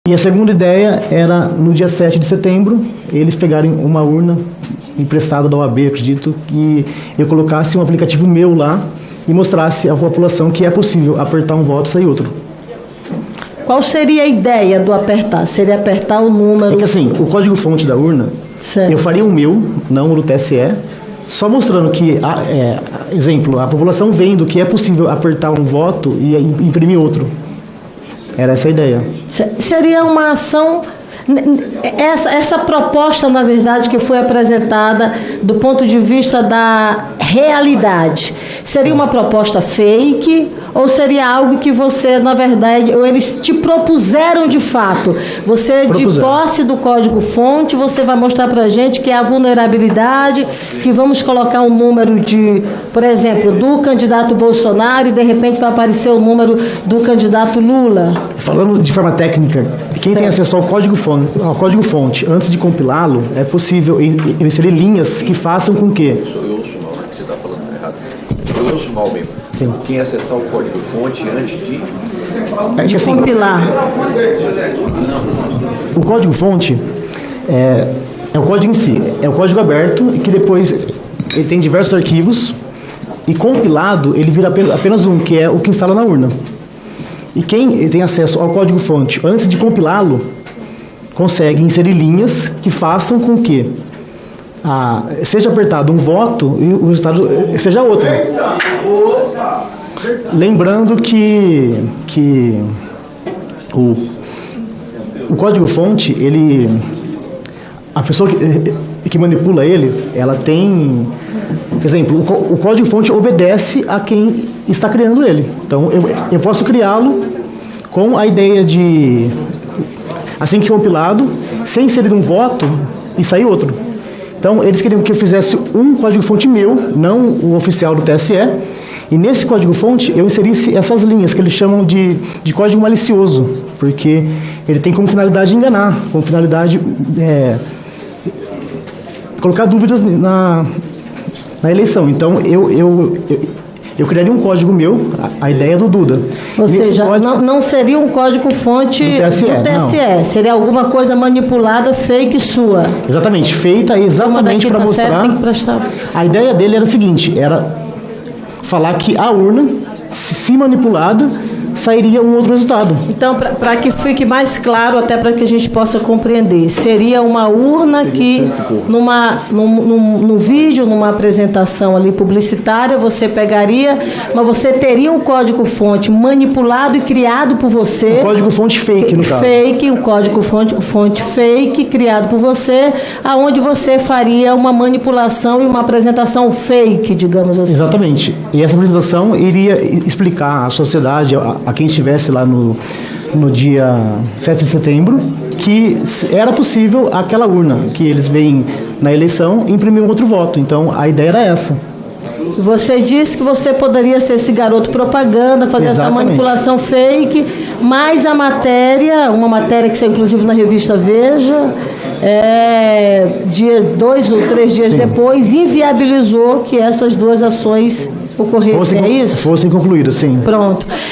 E a segunda ideia era, no dia 7 de setembro, eles pegarem uma urna emprestada da OAB, acredito, que eu colocasse um aplicativo meu lá e mostrasse à população que é possível apertar um voto e sair outro. Qual seria a ideia do apertar? Seria apertar o número... É que assim, o código-fonte da urna, certo. Eu faria o meu, não o do TSE, só mostrando que, exemplo, a população vendo que é possível apertar um voto e imprimir outro. Era essa a ideia. Seria uma ação... Essa proposta, na verdade, que foi apresentada do ponto de vista da realidade, seria uma proposta fake ou seria algo que você, na verdade, ou eles te propuseram de fato? Você, de posse do código-fonte, você vai mostrar para a gente que é a vulnerabilidade, que vamos colocar um número de, por exemplo, do candidato Bolsonaro e, de repente, vai aparecer o número do candidato Lula? Falando de forma técnica, quem tem acesso ao código-fonte, antes de compilá-lo, é possível inserir linhas que façam com que... Eu ouço mal, que você está falando errado. Eu ouço mal mesmo. Sim. Quem acessar o código-fonte antes de... assim, compilar. O código-fonte é o código em si, é o código aberto e que depois ele tem diversos arquivos e compilado ele vira apenas um, que é o que instala na urna. E quem tem acesso ao código-fonte antes de compilá-lo consegue inserir linhas que façam com que seja apertado um voto e o resultado seja outro. Lembrando que o código-fonte, a pessoa que manipula ele, ela tem... Por exemplo, o código-fonte obedece a quem está criando ele. Então, eu posso criá-lo com a ideia de, assim que compilado, ser inserido um voto e sair outro. Então, eles queriam que eu fizesse um código-fonte meu, não o oficial do TSE, e nesse código-fonte eu inserisse essas linhas, que eles chamam de código malicioso, porque ele tem como finalidade enganar, como finalidade colocar dúvidas na eleição. Então, eu criaria um código meu, a ideia do Duda. Ou seja, não seria um código-fonte do TSE, seria alguma coisa manipulada, fake sua. Exatamente, feita exatamente para mostrar... A ideia dele era a seguinte, era falar que a urna, se manipulada, sairia um outro resultado. Então, para que fique mais claro, até para que a gente possa compreender, seria uma urna que, num vídeo, numa apresentação ali publicitária, você pegaria, mas você teria um código-fonte manipulado e criado por você. Um código-fonte fake, no caso. Um código-fonte fake, criado por você, aonde você faria uma manipulação e uma apresentação fake, digamos assim. Exatamente. E essa apresentação iria explicar à sociedade, a quem estivesse lá no dia 7 de setembro, que era possível aquela urna, que eles veem na eleição, imprimir um outro voto. Então, a ideia era essa. Você disse que você poderia ser esse garoto propaganda, fazer essa manipulação fake, mas uma matéria que saiu inclusive na revista Veja, 2 ou 3 dias depois, inviabilizou que essas duas ações ocorressem, é isso? Fossem concluídas, sim. Pronto.